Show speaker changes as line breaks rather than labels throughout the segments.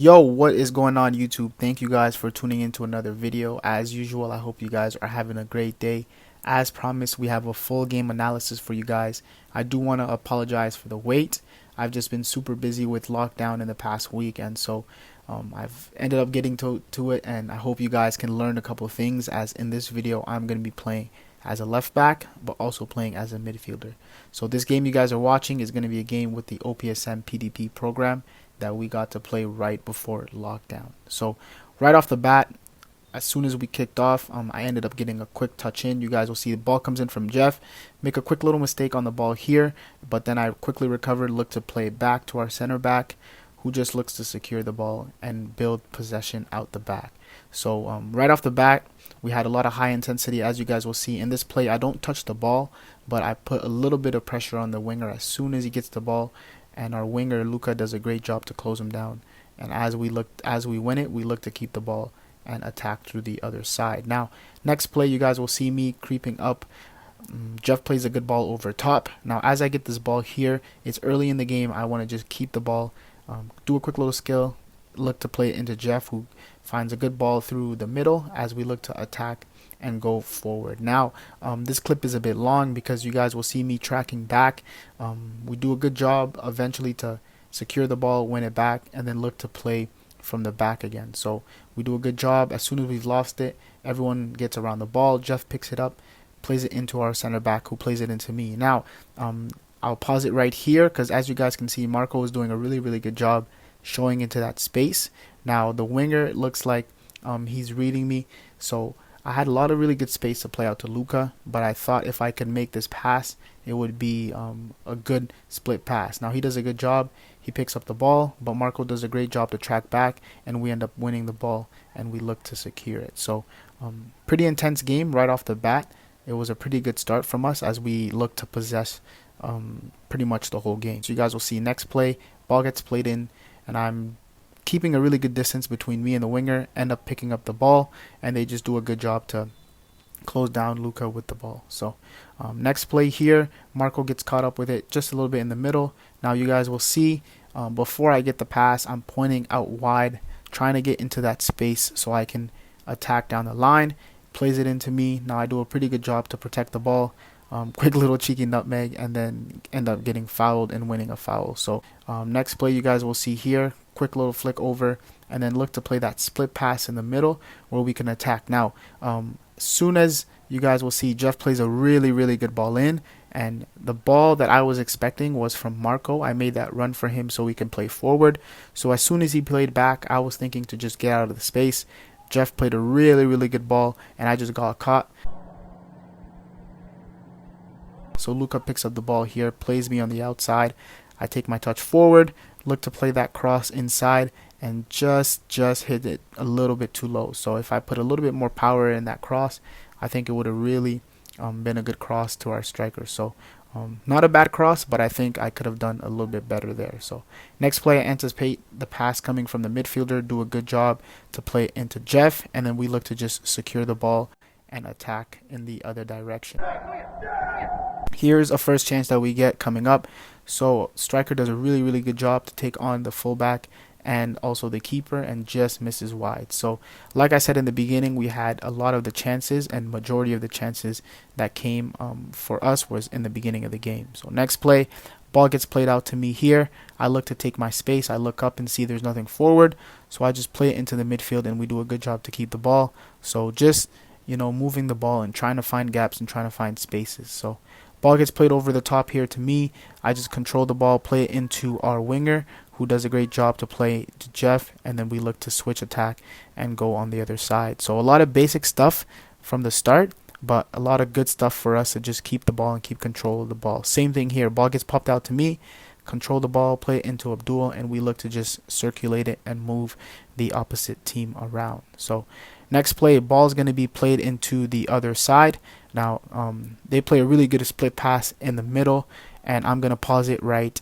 Yo, what is going on YouTube? Thank you guys for tuning into another video. As usual, I hope you guys are having a great day. As promised, we have a full game analysis for you guys. I do want to apologize for the wait. I've just been super busy with lockdown in the past week, and so I've ended up getting to it, and I hope you guys can learn a couple of things, as in this video I'm going to be playing as a left back but also playing as a midfielder. So this game you guys are watching is going to be a game with the OPSM PDP program that we got to play right before lockdown. So right off the bat, as soon as we kicked off, I ended up getting a quick touch in. You guys will see the ball comes in from Jeff, make a quick little mistake on the ball here, but then I quickly recovered, look to play it back to our center back, who just looks to secure the ball and build possession out the back. So right off the bat, we had a lot of high intensity. As you guys will see in this play, I don't touch the ball, but I put a little bit of pressure on the winger as soon as he gets the ball, and our winger Luka does a great job to close him down. And as we win it, we look to keep the ball and attack through the other side. Now, next play, you guys will see me creeping up. Jeff plays a good ball over top. Now, as I get this ball here, it's early in the game. I want to just keep the ball, do a quick little skill, look to play it into Jeff, who finds a good ball through the middle as we look to attack and go forward. Now, this clip is a bit long because you guys will see me tracking back. We do a good job eventually to secure the ball, win it back, and then look to play from the back again. So we do a good job. As soon as we've lost it, everyone gets around the ball. Jeff picks it up, plays it into our center back, who plays it into me. Now, I'll pause it right here because as you guys can see, Marco is doing a really good job showing into that space. Now, the winger, it looks like he's reading me. So I had a lot of really good space to play out to Luka, but I thought if I could make this pass, it would be a good split pass. Now, he does a good job. He picks up the ball, but Marco does a great job to track back, and we end up winning the ball, and we look to secure it. So pretty intense game right off the bat. It was a pretty good start from us as we look to possess pretty much the whole game. So you guys will see next play, ball gets played in, and I'm keeping a really good distance between me and the winger, end up picking up the ball, and they just do a good job to close down Luka with the ball. So next play here, Marco gets caught up with it just a little bit in the middle. Now you guys will see before I get the pass, I'm pointing out wide, trying to get into that space so I can attack down the line. Plays it into me. Now I do a pretty good job to protect the ball. Quick little cheeky nutmeg, and then end up getting fouled and winning a foul. So next play you guys will see here, quick little flick over, and then look to play that split pass in the middle where we can attack. Now soon as you guys will see, Jeff plays a really good ball in, and the ball that I was expecting was from Marco. I made that run for him so we can play forward. So as soon as he played back, I was thinking to just get out of the space. Jeff played a really good ball, and I just got caught. So Luka picks up the ball here, plays me on the outside. I take my touch forward, look to play that cross inside, and just hit it a little bit too low. So if I put a little bit more power in that cross, I think it would have really been a good cross to our striker. So not a bad cross, but I think I could have done a little bit better there. So next play, I anticipate the pass coming from the midfielder, do a good job to play it into Jeff, and then we look to just secure the ball and attack in the other direction. Here's a first chance that we get coming up. So striker does a really good job to take on the fullback and also the keeper, and just misses wide. So like I said in the beginning, we had a lot of the chances, and majority of the chances that came for us was in the beginning of the game. So next play, ball gets played out to me here. I look to take my space. I look up and see there's nothing forward, so I just play it into the midfield, and we do a good job to keep the ball. So just, you know, moving the ball and trying to find gaps and trying to find spaces. So ball gets played over the top here to me. I just control the ball, play it into our winger, who does a great job to play to Jeff, and then we look to switch attack and go on the other side. So a lot of basic stuff from the start, but a lot of good stuff for us to just keep the ball and keep control of the ball. Same thing here, ball gets popped out to me, control the ball, play it into Abdul, and we look to just circulate it and move the opposite team around. So next play, ball is going to be played into the other side. Now they play a really good split pass in the middle, and I'm going to pause it right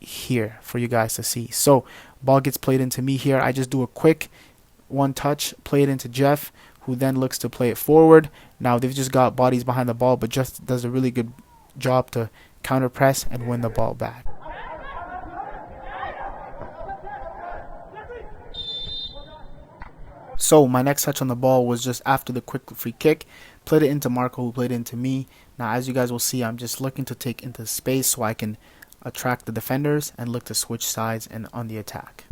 here for you guys to see. So ball gets played into me here. I just do a quick one touch, play it into Jeff, who then looks to play it forward. Now they've just got bodies behind the ball, but Jeff does a really good job to counter press and win the ball back. So my next touch on the ball was just after the quick free kick, played it into Marco, who played it into me. Now as you guys will see, I'm just looking to take into space so I can attract the defenders and look to switch sides and on the attack.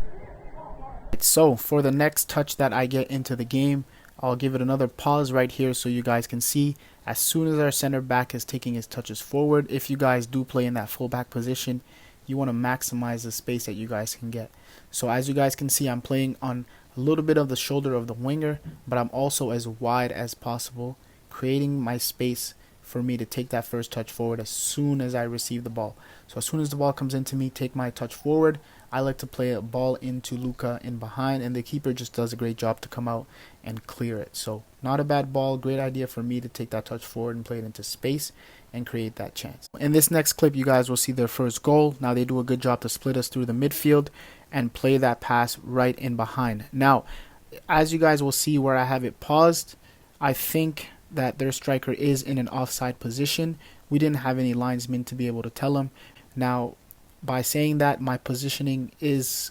So for the next touch that I get into the game, I'll give it another pause right here so you guys can see. As soon as our center back is taking his touches forward, if you guys do play in that fullback position, you want to maximize the space that you guys can get. So as you guys can see, I'm playing on a little bit of the shoulder of the winger, but I'm also as wide as possible, creating my space for me to take that first touch forward as soon as I receive the ball. So as soon as the ball comes into me, take my touch forward. I like to play a ball into Luka in behind, and the keeper just does a great job to come out and clear it. So not a bad ball, great idea for me to take that touch forward and play it into space and create that chance. In this next clip, you guys will see their first goal. Now they do a good job to split us through the midfield and play that pass right in behind. Now, as you guys will see where I have it paused, I think that their striker is in an offside position. We didn't have any linesmen to be able to tell him. Now, by saying that, my positioning is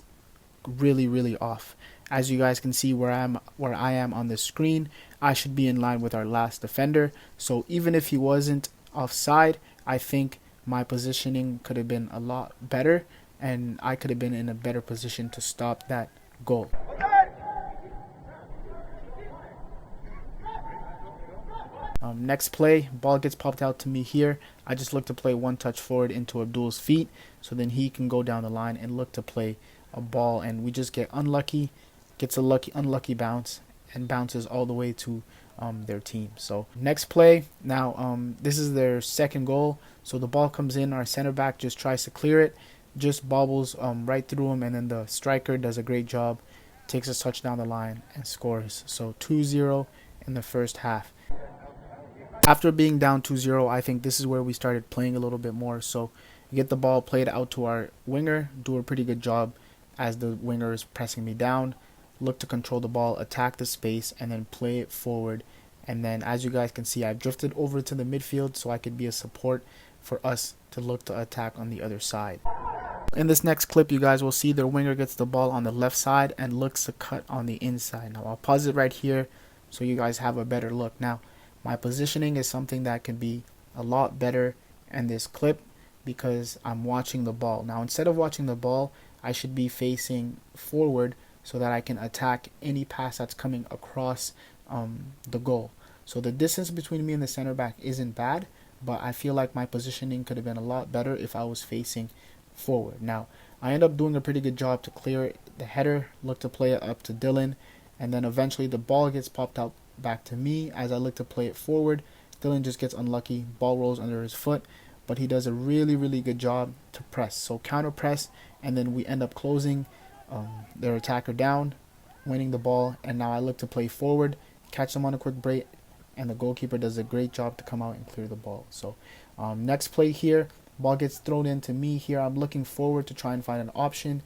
really off. As you guys can see where I am on the screen, I should be in line with our last defender. So even if he wasn't offside, I think my positioning could have been a lot better, and I could have been in a better position to stop that goal. Next play, ball gets popped out to me here. I just look to play one touch forward into Abdul's feet, so then he can go down the line and look to play a ball, and we just get unlucky, gets a unlucky bounce, and bounces all the way to their team. So next play, now this is their second goal. So the ball comes in, our center back just tries to clear it, just bobbles right through him, and then the striker does a great job, takes a touch down the line and scores. So 2-0 in the first half. After being down 2-0, I think this is where we started playing a little bit more. So get the ball played out to our winger, do a pretty good job as the winger is pressing me down, look to control the ball, attack the space, and then play it forward. And then as you guys can see, I've drifted over to the midfield so I could be a support for us to look to attack on the other side. In this next clip, you guys will see their winger gets the ball on the left side and looks to cut on the inside. Now I'll pause it right here so you guys have a better look. Now my positioning is something that can be a lot better in this clip because I'm watching the ball. Now instead of watching the ball, I should be facing forward so that I can attack any pass that's coming across the goal. So the distance between me and the center back isn't bad, but I feel like my positioning could have been a lot better if I was facing forward. Now I end up doing a pretty good job to clear the header, look to play it up to Dylan, and then eventually the ball gets popped out back to me as I look to play it forward. Dylan just gets unlucky, ball rolls under his foot, but he does a really good job to press. So counter press, and then we end up closing their attacker down, winning the ball, and now I look to play forward, catch them on a quick break, and the goalkeeper does a great job to come out and clear the ball. So next play here, ball gets thrown into me here. I'm looking forward to try and find an option.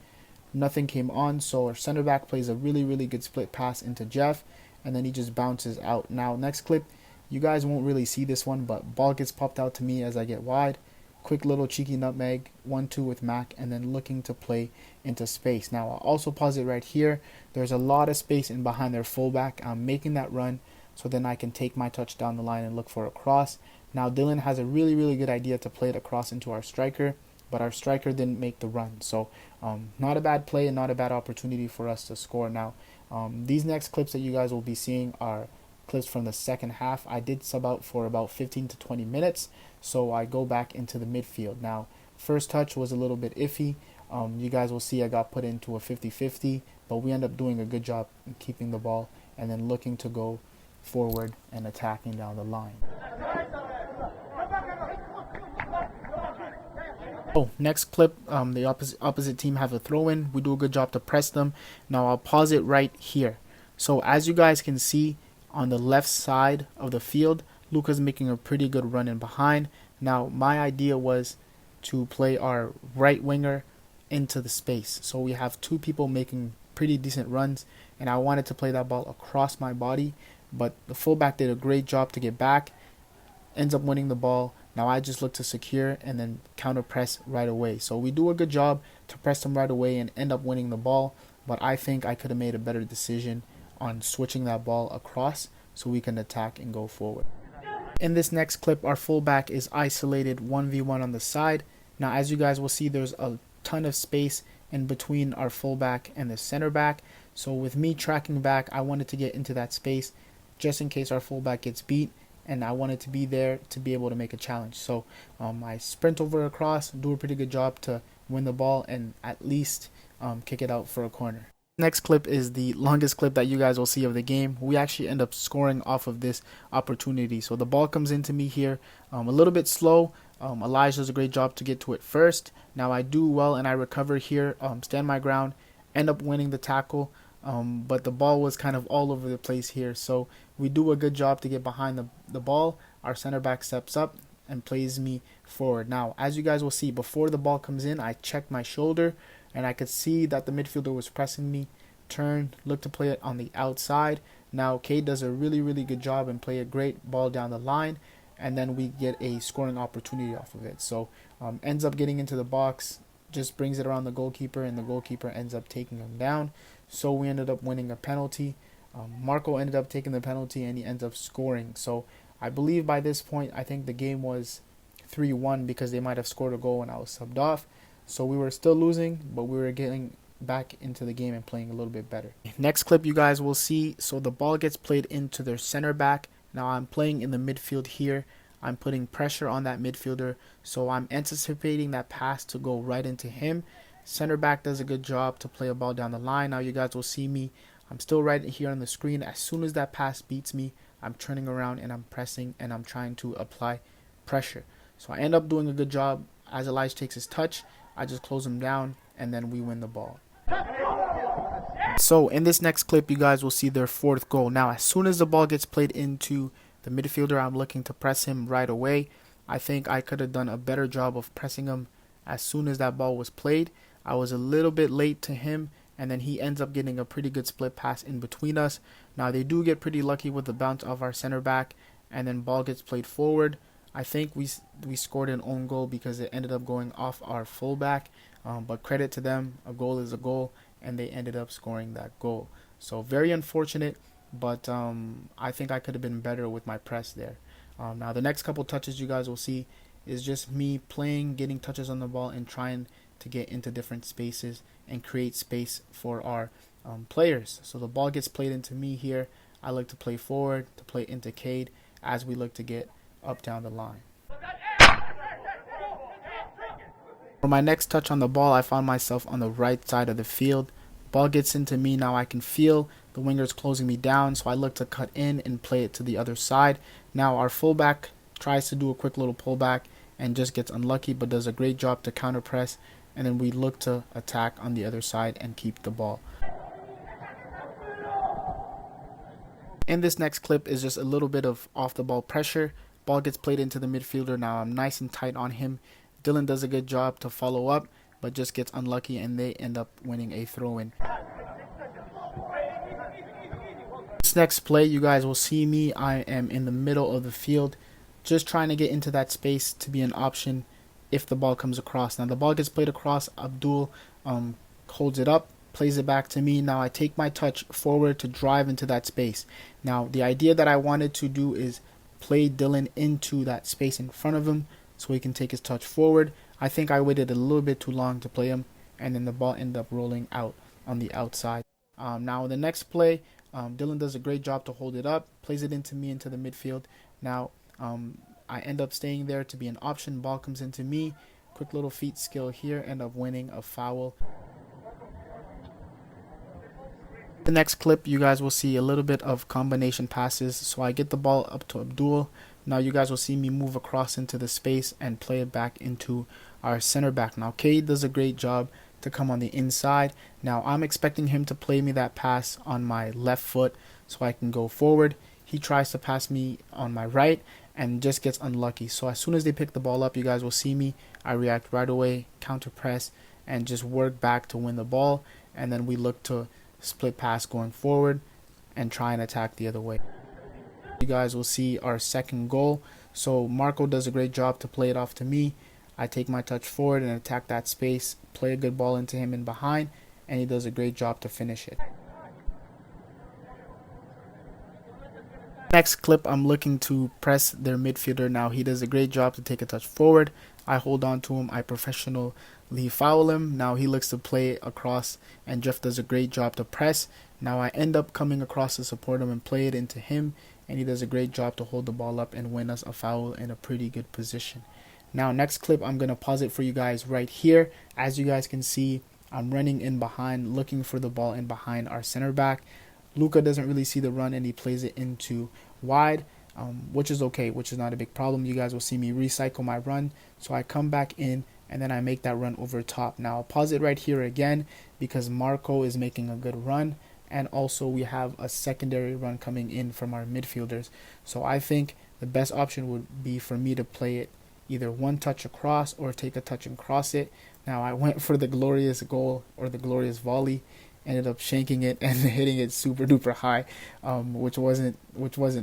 Nothing came on, so our center back plays a really good split pass into Jeff, and then he just bounces out. Now next clip, you guys won't really see this one, but ball gets popped out to me as I get wide. Quick little cheeky nutmeg, 1-2 with Mac, and then looking to play into space. Now I'll also pause it right here. There's a lot of space in behind their fullback. I'm making that run so then I can take my touch down the line and look for a cross. Now Dylan has a really good idea to play it across into our striker, but our striker didn't make the run. So not a bad play and not a bad opportunity for us to score. Now these next clips that you guys will be seeing are clips from the second half. I did sub out for about 15 to 20 minutes, so I go back into the midfield. Now first touch was a little bit iffy. You guys will see I got put into a 50-50, but we end up doing a good job in keeping the ball and then looking to go forward and attacking down the line. Oh, next clip, the opposite team have a throw-in. We do a good job to press them. Now I'll pause it right here. So as you guys can see, on the left side of the field, Luka's making a pretty good run in behind. Now my idea was to play our right winger into the space. So we have two people making pretty decent runs, and I wanted to play that ball across my body, but the fullback did a great job to get back, ends up winning the ball. Now I just look to secure and then counter press right away. So we do a good job to press them right away and end up winning the ball, but I think I could have made a better decision on switching that ball across so we can attack and go forward. In this next clip, our fullback is isolated 1v1 on the side. Now, as you guys will see, there's a ton of space in between our fullback and the center back. So with me tracking back, I wanted to get into that space just in case our fullback gets beat, and I wanted to be there to be able to make a challenge. So I sprint over across, do a pretty good job to win the ball and at least kick it out for a corner. Next clip is the longest clip that you guys will see of the game. We actually end up scoring off of this opportunity. So the ball comes into me here, a little bit slow. Elijah does a great job to get to it first. Now I do well and I recover here, stand my ground, end up winning the tackle. But the ball was kind of all over the place here. So we do a good job to get behind the ball. Our center back steps up and plays me forward. Now, as you guys will see, before the ball comes in, I check my shoulder and I could see that the midfielder was pressing me. Turn, look to play it on the outside. Now, Cade does a really good job and play a great ball down the line. And then we get a scoring opportunity off of it. So ends up getting into the box, just brings it around the goalkeeper, and the goalkeeper ends up taking him down. So we ended up winning a penalty. Marco ended up taking the penalty and he ends up scoring. So I believe by this point, I think the game was 3-1 because they might have scored a goal when I was subbed off. So we were still losing, but we were getting back into the game and playing a little bit better. Next clip you guys will see, so the ball gets played into their center back. Now I'm playing in the midfield here. I'm putting pressure on that midfielder, so I'm anticipating that pass to go right into him. Center back does a good job to play a ball down the line. Now you guys will see me. I'm still right here on the screen. As soon as that pass beats me, I'm turning around and I'm pressing and I'm trying to apply pressure. So I end up doing a good job. As Elijah takes his touch, I just close him down and then we win the ball. So in this next clip, you guys will see their fourth goal. Now, as soon as the ball gets played into the midfielder, I'm looking to press him right away. I think I could have done a better job of pressing him as soon as that ball was played. I was a little bit late to him, and then he ends up getting a pretty good split pass in between us. Now, they do get pretty lucky with the bounce of our center back, and then ball gets played forward. I think we scored an own goal because it ended up going off our fullback, but credit to them, a goal is a goal, and they ended up scoring that goal. So very unfortunate, but I think I could have been better with my press there. Now the next couple touches you guys will see is just me playing, getting touches on the ball and trying to get into different spaces and create space for our players. So the ball gets played into me here. I look to play forward, to play into Cade as we look to get up down the line. For my next touch on the ball, I found myself on the right side of the field. Ball gets into me. Now I can feel the wingers closing me down, so I look to cut in and play it to the other side. Now our fullback tries to do a quick little pullback and just gets unlucky, but does a great job to counter press, and then we look to attack on the other side and keep the ball. In this next clip is just a little bit of off the ball pressure. Ball gets played into the midfielder. Now I'm nice and tight on him. Dylan does a good job to follow up, but just gets unlucky and they end up winning a throw-in. This next play, you guys will see me. I am in the middle of the field, just trying to get into that space to be an option if the ball comes across. Now the ball gets played across. Abdul holds it up, plays it back to me. Now I take my touch forward to drive into that space. Now the idea that I wanted to do is play Dylan into that space in front of him so he can take his touch forward. I think I waited a little bit too long to play him, and then the ball ended up rolling out on the outside. Now the next play, Dylan does a great job to hold it up, plays it into me into the midfield. Now I end up staying there to be an option. Ball comes into me, quick little feet skill here, end up winning a foul. The next clip, you guys will see a little bit of combination passes. So I get the ball up to Abdul. Now you guys will see me move across into the space and play it back into our center back. Now Cade does a great job to come on the inside. Now I'm expecting him to play me that pass on my left foot so I can go forward. He tries to pass me on my right and just gets unlucky. So as soon as they pick the ball up, you guys will see me. I react right away, counter press, and just work back to win the ball. And then we look to split pass going forward and try and attack the other way. You guys will see our second goal. So Marco does a great job to play it off to me. I take my touch forward and attack that space, play a good ball into him in behind, and he does a great job to finish it. Next clip, I'm looking to press their midfielder. Now he does a great job to take a touch forward. I hold on to him. I professionally foul him. Now he looks to play across, and Jeff does a great job to press. Now I end up coming across to support him and play it into him, and he does a great job to hold the ball up and win us a foul in a pretty good position. Now next clip, I'm going to pause it for you guys right here. As you guys can see, I'm running in behind, looking for the ball in behind our center back. Luka doesn't really see the run, and he plays it into wide, which is okay, which is not a big problem. You guys will see me recycle my run. So I come back in, and then I make that run over top. Now I'll pause it right here again because Marco is making a good run, and also we have a secondary run coming in from our midfielders. So I think the best option would be for me to play it either one touch across or take a touch and cross it. Now I went for the glorious goal, or the glorious volley, ended up shanking it and hitting it super duper high, which wasn't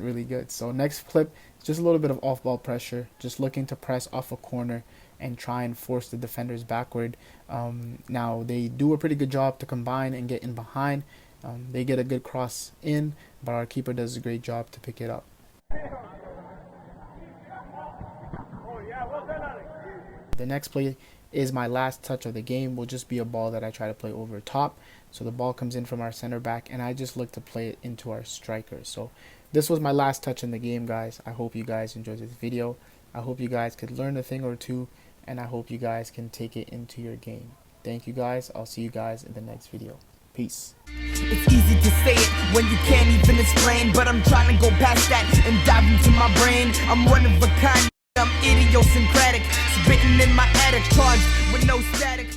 really good. So next clip, just a little bit of off ball pressure, just looking to press off a corner and try and force the defenders backward. Now they do a pretty good job to combine and get in behind. They get a good cross in, but our keeper does a great job to pick it up. The next play is my last touch of the game. Will just be a ball that I try to play over top. So the ball comes in from our center back, and I just look to play it into our striker. So this was my last touch in the game, guys. I hope you guys enjoyed this video. I hope you guys could learn a thing or two, and I hope you guys can take it into your game. Thank you guys. I'll see you guys in the next video. Peace.
It's easy to say it when you can't even explain, but I'm trying to go past that and dive into my brain. I'm one of a kind, I'm idiosyncratic, spitting in my attic, charged with no static.